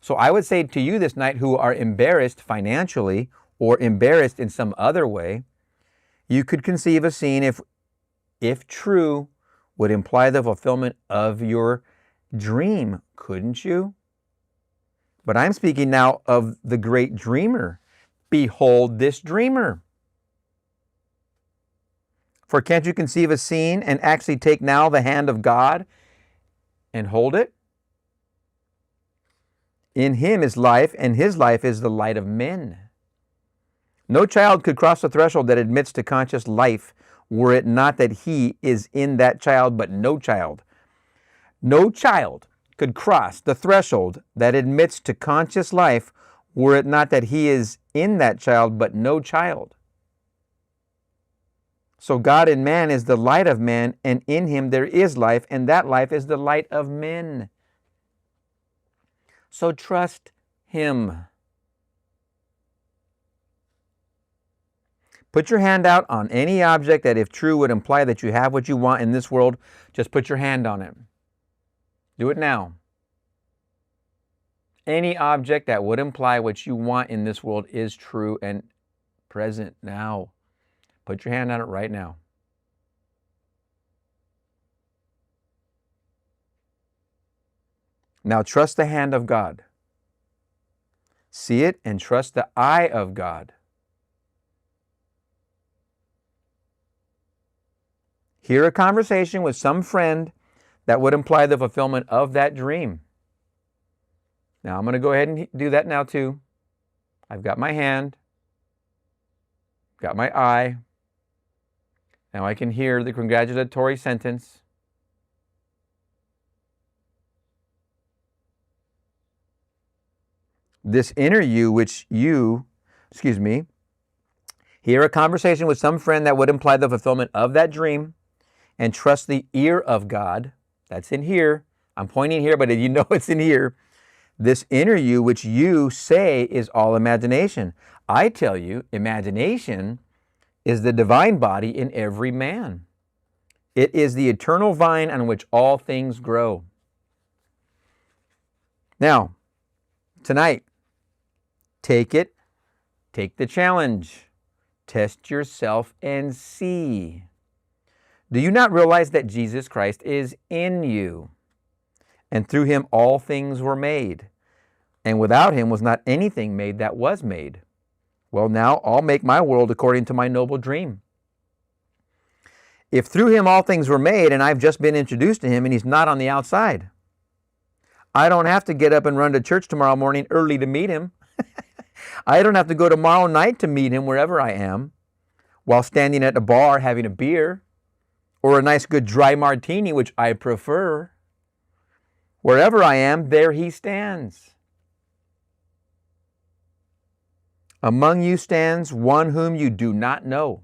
So I would say to you this night who are embarrassed financially or embarrassed in some other way, you could conceive a scene if true would imply the fulfillment of your dream, couldn't you? But I'm speaking now of the great dreamer. Behold this dreamer. For can't you conceive a scene and actually take now the hand of God and hold it? In him is life, and his life is the light of men. No child could cross the threshold that admits to conscious life were it not that he is in that child, but no child. No child could cross the threshold that admits to conscious life were it not that he is in that child, but no child. So God in man is the light of man, and in him there is life, and that life is the light of men. So trust him. Put your hand out on any object that, if true, would imply that you have what you want in this world. Just put your hand on it. Do it now. Any object that would imply what you want in this world is true and present now. Put your hand on it right now. Now trust the hand of God. See it and trust the eye of God. Hear a conversation with some friend that would imply the fulfillment of that dream. Now I'm going to go ahead and do that now too. I've got my hand, got my eye. Now I can hear the congratulatory sentence. This inner you, hear a conversation with some friend that would imply the fulfillment of that dream, and trust the ear of God. That's in here. I'm pointing here, but you know it's in here. This inner you, which you say is all imagination. I tell you, imagination is the divine body in every man. It is the eternal vine on which all things grow. Now, tonight, take the challenge. Test yourself and see. Do you not realize that Jesus Christ is in you? And through him all things were made. And without him was not anything made that was made. Well, now I'll make my world according to my noble dream. If through him all things were made, and I've just been introduced to him, and he's not on the outside, I don't have to get up and run to church tomorrow morning early to meet him. I don't have to go tomorrow night to meet him wherever I am, while standing at a bar having a beer, or a nice good dry martini, which I prefer. Wherever I am, there he stands. Among you stands one whom you do not know.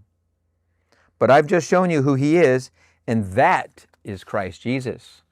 But I've just shown you who he is, and that is Christ Jesus.